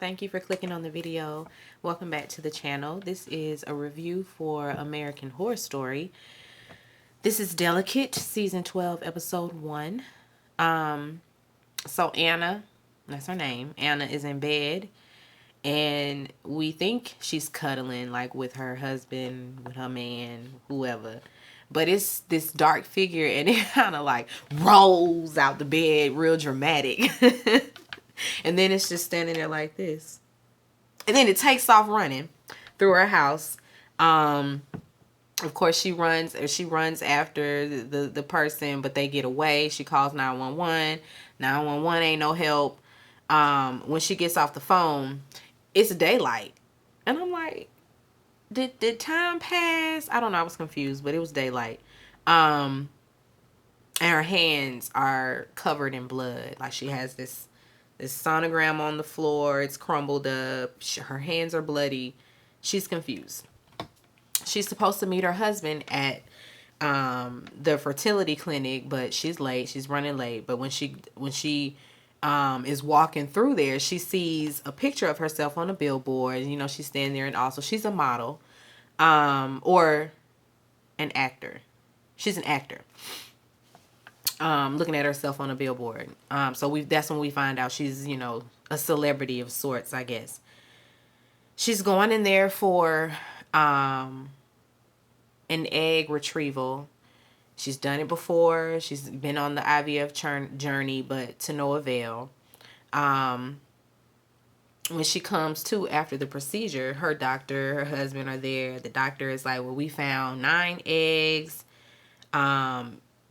Thank you for clicking on the video. Welcome back to the channel. This is a review for American Horror Story. This is Delicate, Season 12, Episode 1. So Anna, that's her name, Anna is in bed. And we think she's cuddling, like, with her husband, with her man, whoever. But it's this dark figure, and it kind of, like, rolls out the bed real dramatic. And then it's just standing there like this. And then it takes off running through her house. Of course, she runs after the person, but they get away. She calls 911. 911 ain't no help. When she gets off the phone, it's daylight. And I'm like, did time pass? I don't know. I was confused, but it was daylight. And her hands are covered in blood. Like, she has this sonogram on the floor. It's crumbled up. Her hands are bloody. She's confused. She's supposed to meet her husband at the fertility clinic, but she's late. She's running late. But when she is walking through there, she sees a picture of herself on a billboard. You know, she's standing there, and also she's a model, or an actor. She's an actor. Looking at herself on a billboard. So that's when we find out she's, you know, a celebrity of sorts, I guess. She's going in there for an egg retrieval. She's done it before. She's been on the IVF journey, but to no avail. When she comes to after the procedure, her doctor, her husband are there. The doctor is like, well, we found 9 eggs.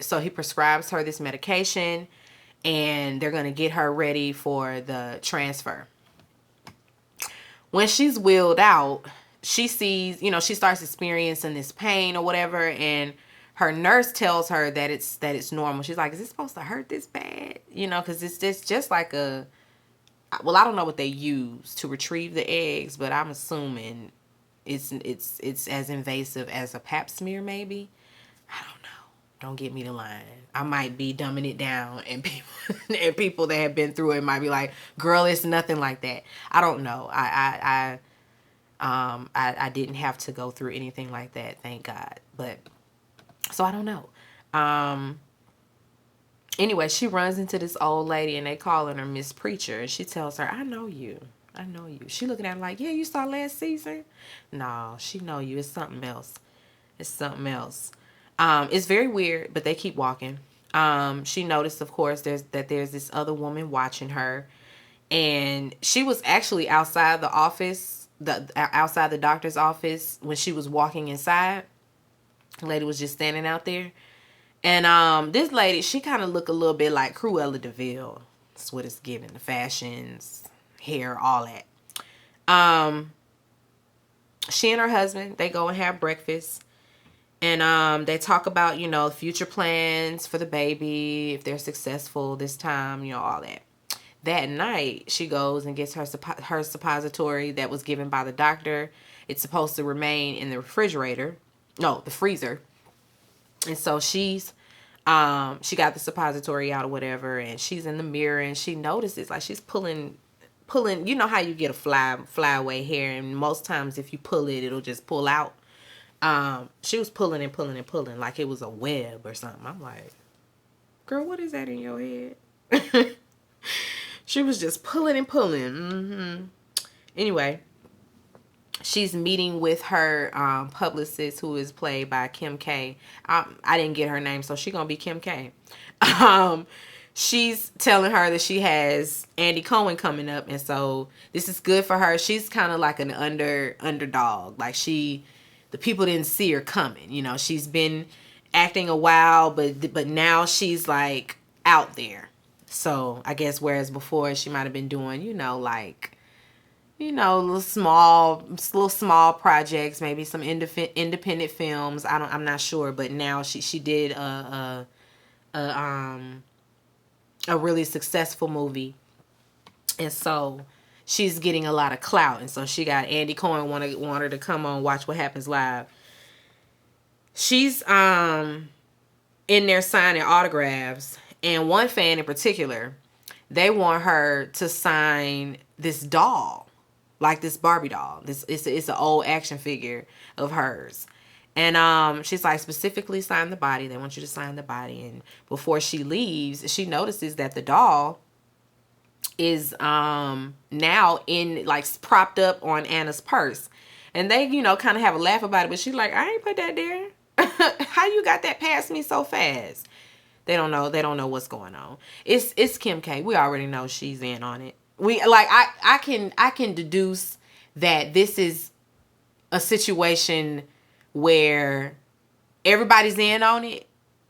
So he prescribes her this medication, and they're going to get her ready for the transfer. When she's wheeled out, she sees, you know, she starts experiencing this pain or whatever, and her nurse tells her that it's normal. She's like, is it supposed to hurt this bad? You know, because it's just like I don't know what they use to retrieve the eggs, but I'm assuming it's as invasive as a pap smear, maybe. I don't know. Don't get me to lying. I might be dumbing it down, and people that have been through it might be like, "Girl, it's nothing like that." I don't know. I didn't have to go through anything like that, thank God. But so I don't know. Anyway, she runs into this old lady, and they calling her Miss Preacher, and she tells her, "I know you. I know you." She looking at her like, "Yeah, you saw last season." No, she know you. It's something else. It's something else. It's very weird, but they keep walking. She noticed, of course, there's this other woman watching her, and she was actually outside the office, outside the doctor's office when she was walking inside. The lady was just standing out there, and this lady, she kind of looked a little bit like Cruella de Vil. That's what it's giving. The fashions, hair, all that. She and her husband, they go and have breakfast. And they talk about, you know, future plans for the baby, if they're successful this time, you know, all that. That night, she goes and gets her suppository that was given by the doctor. It's supposed to remain in the refrigerator. No, the freezer. And so she got the suppository out or whatever, and she's in the mirror, and she notices, like, she's pulling, you know how you get a flyaway hair, and most times if you pull it, it'll just pull out. She was pulling and pulling and pulling like it was a web or something. I'm like, girl, what is that in your head? She was just pulling and pulling. Anyway, she's meeting with her publicist, who is played by Kim K. I didn't get her name, so she's gonna be Kim K. She's telling her that she has Andy Cohen coming up, and so this is good for her. She's kind of like an underdog. Like, the people didn't see her coming. You know, she's been acting a while, but now she's like out there. So I guess whereas before she might have been doing, you know, like, you know, little small projects, maybe some independent films. I'm not sure, but now she did a really successful movie, and so she's getting a lot of clout, and so she got Andy Cohen want her to come on Watch What Happens Live. She's in there signing autographs, and one fan in particular They want her to sign this doll, like this Barbie doll. This it's an old action figure of hers. And she's like, specifically sign the body. They want you to sign the body. And before she leaves, she notices that the doll is now in, like, propped up on Anna's purse. And they, kind of have a laugh about it, but she's like, I ain't put that there. How you got that past me so fast? They don't know. They don't know what's going on. It's Kim K. We already know she's in on it. I can deduce that this is a situation where everybody's in on it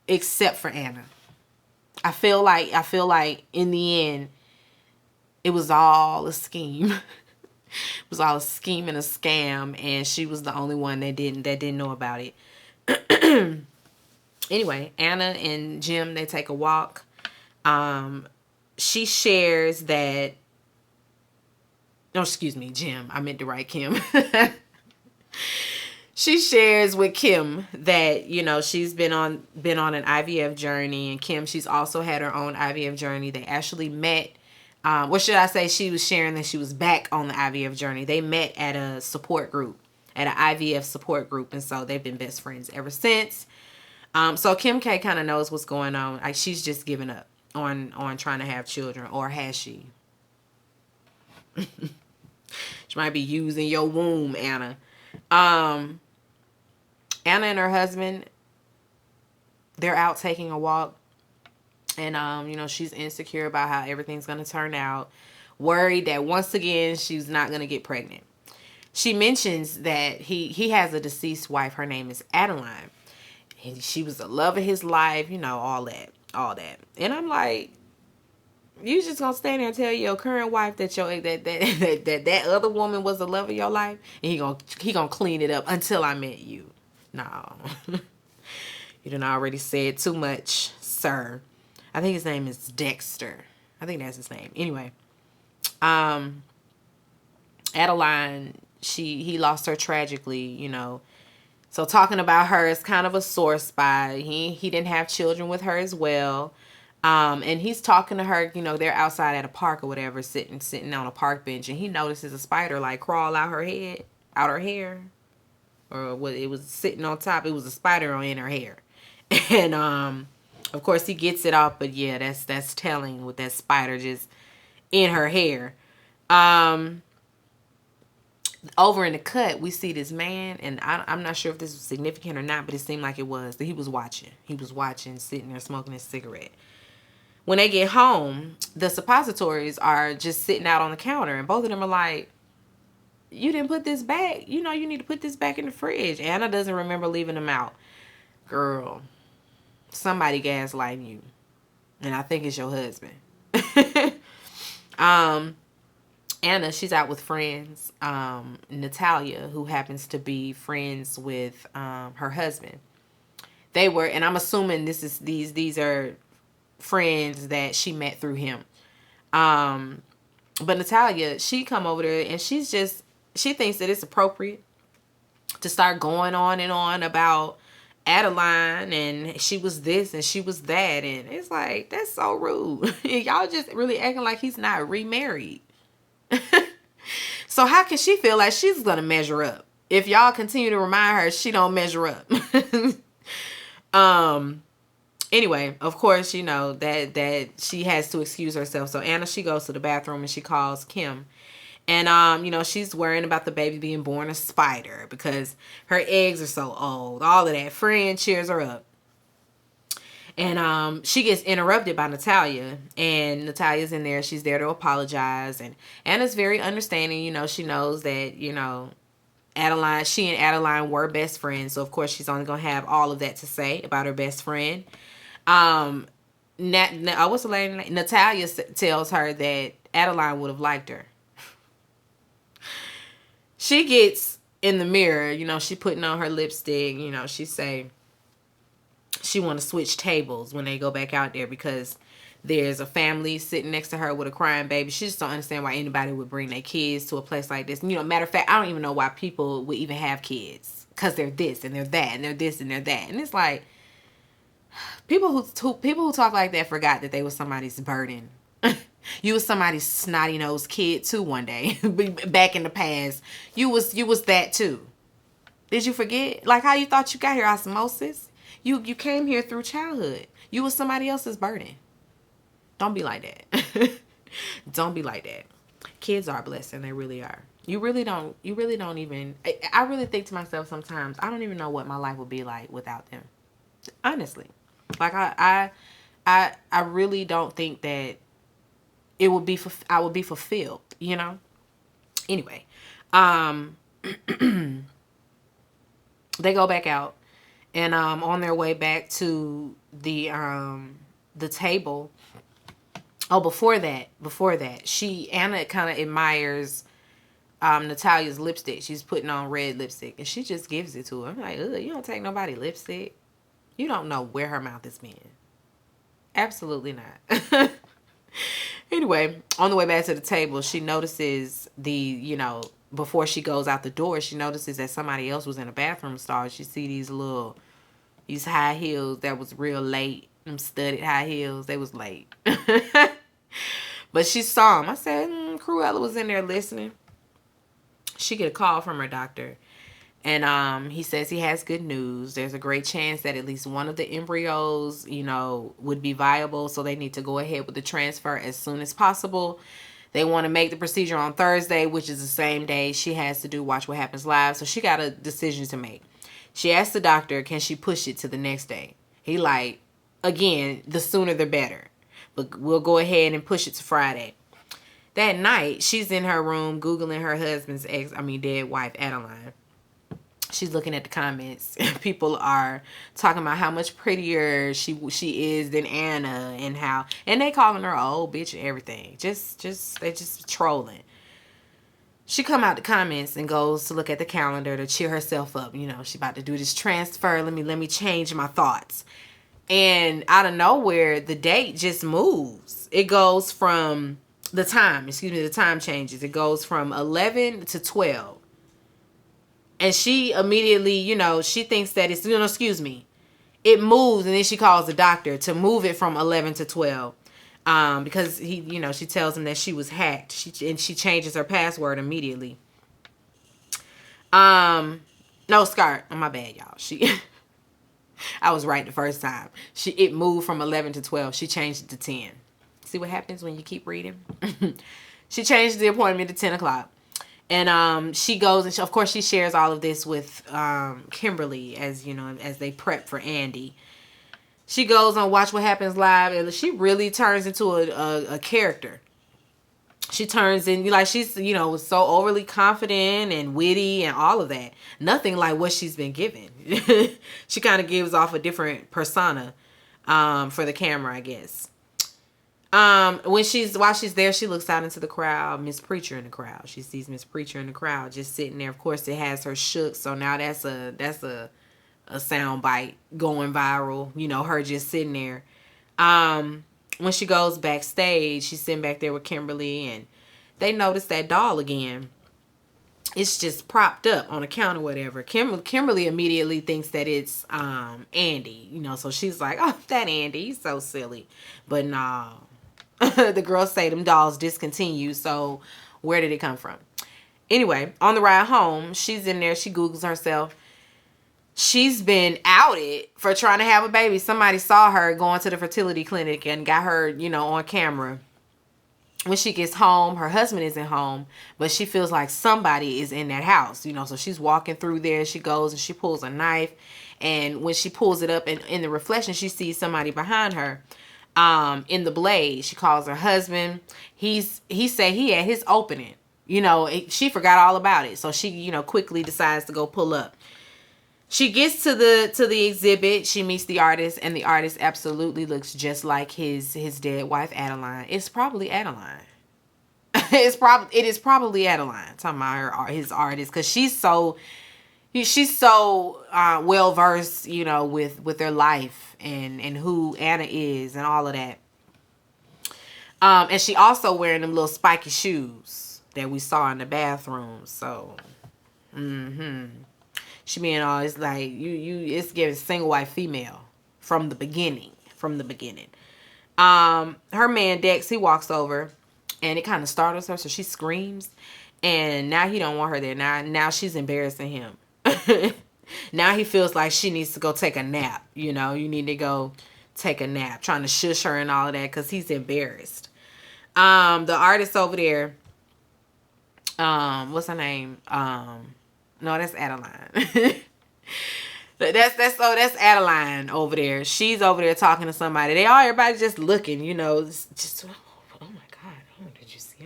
except for Anna. I feel like in the end it was all a scheme. It was all a scheme and a scam, and she was the only one that didn't know about it. Anyway, Anna and Jim, they take a walk. She shares that. No, excuse me, Jim. I meant to write Kim. She shares with Kim that, she's been on an IVF journey, and Kim, she's also had her own IVF journey. They actually met. What should I say? She was sharing that she was back on the IVF journey. They met at a support group, at an IVF support group, and so they've been best friends ever since. So Kim K kind of knows what's going on. Like, she's just given up on trying to have children, or has she? She might be using your womb, Anna. Anna and her husband, they're out taking a walk. And, she's insecure about how everything's going to turn out. Worried that once again, she's not going to get pregnant. She mentions that he has a deceased wife. Her name is Adeline. And she was the love of his life, all that. And I'm like, you just gonna stand there and tell your current wife that that other woman was the love of your life, and he gonna clean it up until I met you? No. You done already said too much, sir. I think his name is Dexter. I think that's his name. Anyway, Adeline, he lost her tragically, So talking about her is kind of a sore spot. He didn't have children with her as well. And he's talking to her, they're outside at a park or whatever, sitting on a park bench, and he notices a spider like crawl out her hair. Or what, it was sitting on top. It was a spider in her hair. And of course he gets it off, but yeah, that's telling, with that spider just in her hair. Over in the cut, we see this man, and I'm not sure if this was significant or not, but it seemed like it was. That he was watching, sitting there smoking his cigarette. When they get home, the suppositories are just sitting out on the counter, and both of them are like, you didn't put this back. You need to put this back in the fridge. Anna doesn't remember leaving them out. Girl, somebody gaslighting you, and I think it's your husband. Anna, she's out with friends. Natalia, who happens to be friends with her husband. They were, and I'm assuming these are friends that she met through him. But Natalia, she come over there, and she thinks that it's appropriate to start going on and on about Adeline, and she was this and she was that, and it's like, that's so rude. Y'all just really acting like he's not remarried. So how can she feel like she's gonna measure up if y'all continue to remind her she don't measure up? Anyway, of course, that she has to excuse herself. So Anna, she goes to the bathroom and she calls Kim. And, she's worrying about the baby being born a spider because her eggs are so old. All of that. Friend cheers her up. And she gets interrupted by Natalia. And Natalia's in there. She's there to apologize. And Anna's very understanding. She knows that, Adeline, she and Adeline were best friends. So, of course, she's only going to have all of that to say about her best friend. What's the lady name? Natalia tells her that Adeline would have liked her. She gets in the mirror, she putting on her lipstick, she say she want to switch tables when they go back out there because there's a family sitting next to her with a crying baby. She just don't understand why anybody would bring their kids to a place like this. Matter of fact, I don't even know why people would even have kids, because they're this and they're that and they're this and they're that. And it's like, people who talk like that forgot that they were somebody's burden. You was somebody's snotty nosed kid too one day. Back in the past. You was that too. Did you forget? Like how you thought you got here, osmosis? You came here through childhood. You was somebody else's burden. Don't be like that. Don't be like that. Kids are a blessing. They really are. You really don't even, I really think to myself sometimes, I don't even know what my life would be like without them. Honestly. Like I really don't think that it would be, I would be fulfilled, you know? Anyway, um, they go back out and, on their way back to the table. Oh, before that, Anna kind of admires Natalia's lipstick. She's putting on red lipstick, and she just gives it to her. I'm like, ugh, you don't take nobody lipstick. You don't know where her mouth has been. Absolutely not. Anyway, on the way back to the table, she notices before she goes out the door, she notices that somebody else was in a bathroom stall. She see these high heels that was real late. Them studded high heels. They was late. But she saw him. I said, Cruella was in there listening. She get a call from her doctor. And he says he has good news. There's a great chance that at least one of the embryos, would be viable. So they need to go ahead with the transfer as soon as possible. They want to make the procedure on Thursday, which is the same day she has to do Watch What Happens Live. So she got a decision to make. She asked the doctor, can she push it to the next day? He like, again, the sooner the better. But we'll go ahead and push it to Friday. That night, she's in her room Googling her husband's dead wife, Adeline. She's looking at the comments. People are talking about how much prettier she is than Anna and they calling her old bitch and everything. They just trolling. She come out the comments and goes to look at the calendar to cheer herself up. She about to do this transfer. Let me change my thoughts. And out of nowhere, the date just moves. It goes from the time changes. It goes from 11 to 12. And she immediately, she thinks that it's, it moves, and then she calls the doctor to move it from 11 to 12. Because she tells him that she was hacked. She changes her password immediately. No, Scar, my bad, y'all. I was right the first time. It moved from 11 to 12. She changed it to 10. See what happens when you keep reading? She changed the appointment to 10 o'clock. And she goes and of course she shares all of this with Kimberly as they prep for Andy. She goes on Watch What Happens Live, and she really turns into a character. She turns in, she's so overly confident and witty and all of that. Nothing like what she's been given. She kind of gives off a different persona for the camera, I guess. While she's there, she looks out into the crowd. Miss Preacher in the crowd. She sees Miss Preacher in the crowd just sitting there. Of course, it has her shook. So now that's a sound bite going viral. Her just sitting there. When she goes backstage, she's sitting back there with Kimberly, and they notice that doll again. It's just propped up on a counter, whatever. Kimberly immediately thinks that it's Andy. So she's like, "Oh, that Andy, he's so silly." But no. The girls say them dolls discontinued, so where did it come from? Anyway, on the ride home, she's in there. She Googles herself. She's been outed for trying to have a baby. Somebody saw her going to the fertility clinic and got her, on camera. When she gets home, her husband isn't home, but she feels like somebody is in that house, so she's walking through there. She goes and she pulls a knife, and when she pulls it up and in the reflection, she sees somebody behind her. In the blade, she calls her husband. He said he had his opening. She forgot all about it, so she quickly decides to go pull up. She gets to the exhibit. She meets the artist, and the artist absolutely looks just like his dead wife, Adeline. It's probably Adeline. It is probably Adeline. Talking about his artist, because she's so well versed, with their life and who Anna is and all of that. And she also wearing them little spiky shoes that we saw in the bathroom. So, she being all, it's like it's giving single white female from the beginning. Her man Dex, he walks over, and it kind of startles her, so she screams, and now he don't want her there. Now she's embarrassing him. Now he feels like she needs to go take a nap. You know, you need to go take a nap, trying to shush her and all of that because he's embarrassed. The artist over there, what's her name? No, that's Adeline. That's Adeline over there. She's over there talking to somebody. Everybody just looking, you know, just oh my God, oh, did you see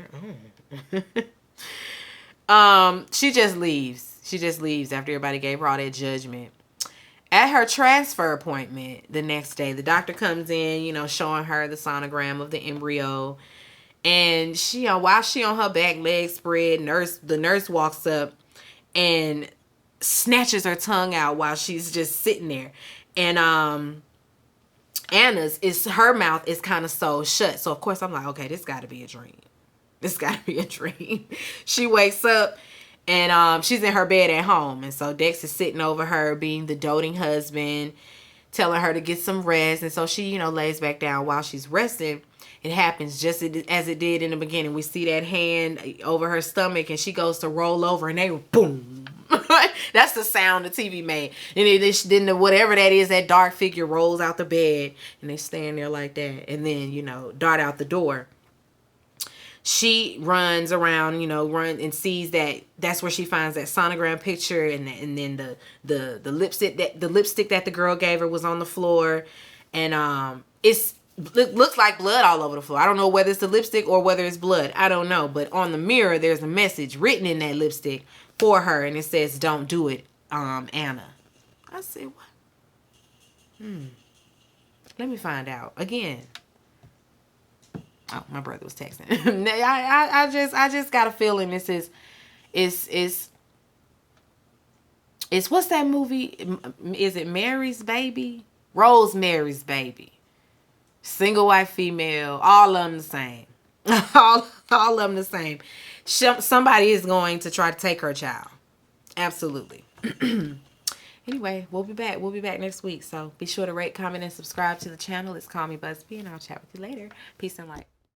her? She just leaves. She just leaves after everybody gave her all that judgment. At her transfer appointment the next day, the doctor comes in, you know, showing her the sonogram of the embryo. And she, while she on her back, legs spread, the nurse walks up and snatches her tongue out while she's just sitting there. And her mouth is kind of so shut. So of course I'm like, okay, this got to be a dream. This got to be a dream. She wakes up and she's in her bed at home. And so Dex is sitting over her, being the doting husband, telling her to get some rest. And so she, you know, lays back down. While she's resting, it happens just as it did in the beginning. We see that hand over her stomach and she goes to roll over and they boom. That's the sound the TV made. And then whatever that is, that dark figure rolls out the bed and they stand there like that. And then, you know, dart out the door. She runs around, you know, and sees that's where she finds that sonogram picture, and then the lipstick that the girl gave her was on the floor, and it looks like blood all over the floor. I don't know whether it's the lipstick or whether it's blood. I don't know, but on the mirror there's a message written in that lipstick for her, and it says, "Don't do it, Anna." I said, what? Let me find out again. Oh, my brother was texting. I just got a feeling this is what's that movie? Is it Mary's Baby? Rosemary's Baby. Single white female. All of them the same. all of them the same. Somebody is going to try to take her child. Absolutely. Anyway, we'll be back. We'll be back next week. So be sure to rate, comment, and subscribe to the channel. It's Call Me Busby, and I'll chat with you later. Peace and light.